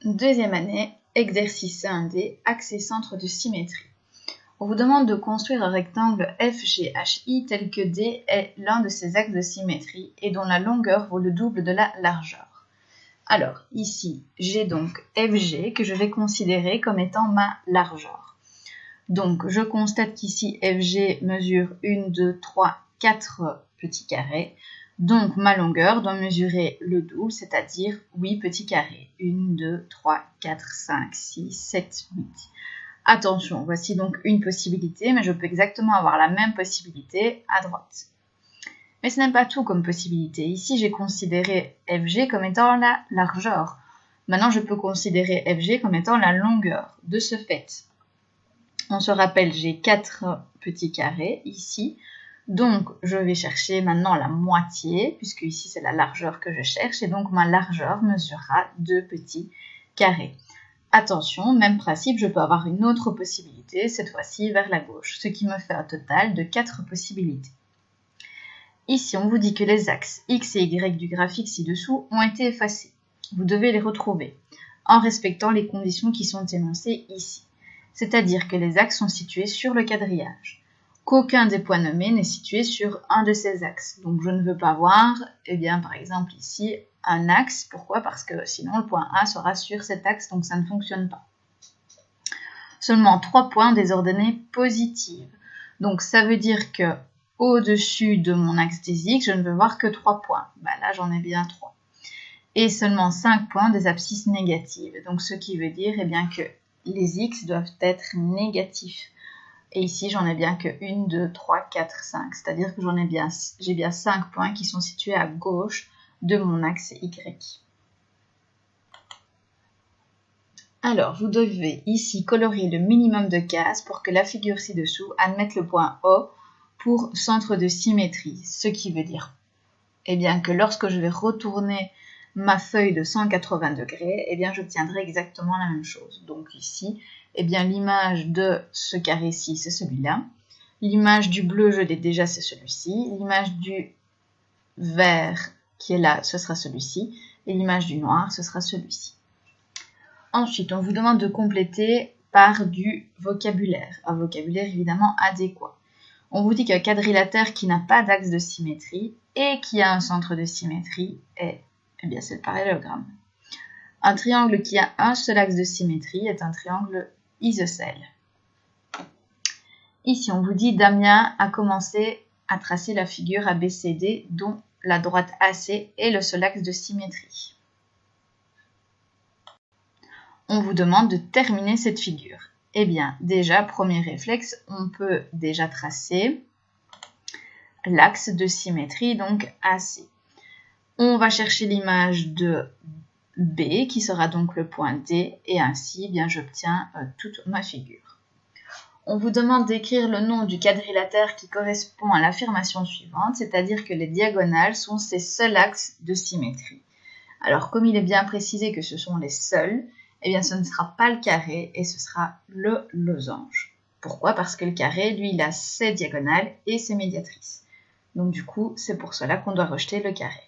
Deuxième année, exercice 1D, axe et centre de symétrie. On vous demande de construire un rectangle FGHI tel que D est l'un de ses axes de symétrie et dont la longueur vaut le double de la largeur. Alors, ici, j'ai donc FG que je vais considérer comme étant ma largeur. Donc, je constate qu'ici, FG mesure 1, 2, 3, 4 petits carrés. Donc, ma longueur doit mesurer le double, c'est-à-dire 8 petits carrés. 1, 2, 3, 4, 5, 6, 7, 8. Attention, voici donc une possibilité, mais je peux exactement avoir la même possibilité à droite. Mais ce n'est pas tout comme possibilité. Ici, j'ai considéré FG comme étant la largeur. Maintenant, je peux considérer FG comme étant la longueur. De ce fait, on se rappelle, j'ai 4 petits carrés ici. Donc, je vais chercher maintenant la moitié, puisque ici, c'est la largeur que je cherche. Et donc, ma largeur mesurera 2 petits carrés. Attention, même principe, je peux avoir une autre possibilité, cette fois-ci vers la gauche, ce qui me fait un total de 4 possibilités. Ici, on vous dit que les axes X et Y du graphique ci-dessous ont été effacés. Vous devez les retrouver en respectant les conditions qui sont énoncées ici. C'est-à-dire que les axes sont situés sur le quadrillage. Qu'aucun des points nommés n'est situé sur un de ces axes. Donc je ne veux pas voir, par exemple ici, un axe. Pourquoi? Parce que sinon le point A sera sur cet axe, donc ça ne fonctionne pas. Seulement 3 points des ordonnées positives. Donc ça veut dire que au-dessus de mon axe des X, je ne veux voir que 3 points. Là, j'en ai bien 3. Et seulement 5 points des abscisses négatives. Donc ce qui veut dire que les X doivent être négatifs. Et ici, j'en ai bien que 1, 2, 3, 4, 5. C'est-à-dire que j'ai bien 5 points qui sont situés à gauche de mon axe Y. Alors, vous devez ici colorier le minimum de cases pour que la figure ci-dessous admette le point O pour centre de symétrie. Ce qui veut dire que lorsque je vais retourner ma feuille de 180 degrés, j'obtiendrai exactement la même chose. Donc ici, l'image de ce carré-ci, c'est celui-là. L'image du bleu, je l'ai déjà, c'est celui-ci. L'image du vert qui est là, ce sera celui-ci. Et l'image du noir, ce sera celui-ci. Ensuite, on vous demande de compléter par du vocabulaire. Un vocabulaire évidemment adéquat. On vous dit qu'un quadrilatère qui n'a pas d'axe de symétrie et qui a un centre de symétrie est, c'est le parallélogramme. Un triangle qui a un seul axe de symétrie est un triangle isocèle. Ici, on vous dit Damien a commencé à tracer la figure ABCD dont la droite AC est le seul axe de symétrie. On vous demande de terminer cette figure. Déjà, premier réflexe, on peut déjà tracer l'axe de symétrie, donc AC. On va chercher l'image de B, qui sera donc le point D, et ainsi, j'obtiens toute ma figure. On vous demande d'écrire le nom du quadrilatère qui correspond à l'affirmation suivante, c'est-à-dire que les diagonales sont ses seuls axes de symétrie. Alors, comme il est bien précisé que ce sont les seuls, ce ne sera pas le carré et ce sera le losange. Pourquoi? Parce que le carré, lui, il a ses diagonales et ses médiatrices. Donc du coup, c'est pour cela qu'on doit rejeter le carré.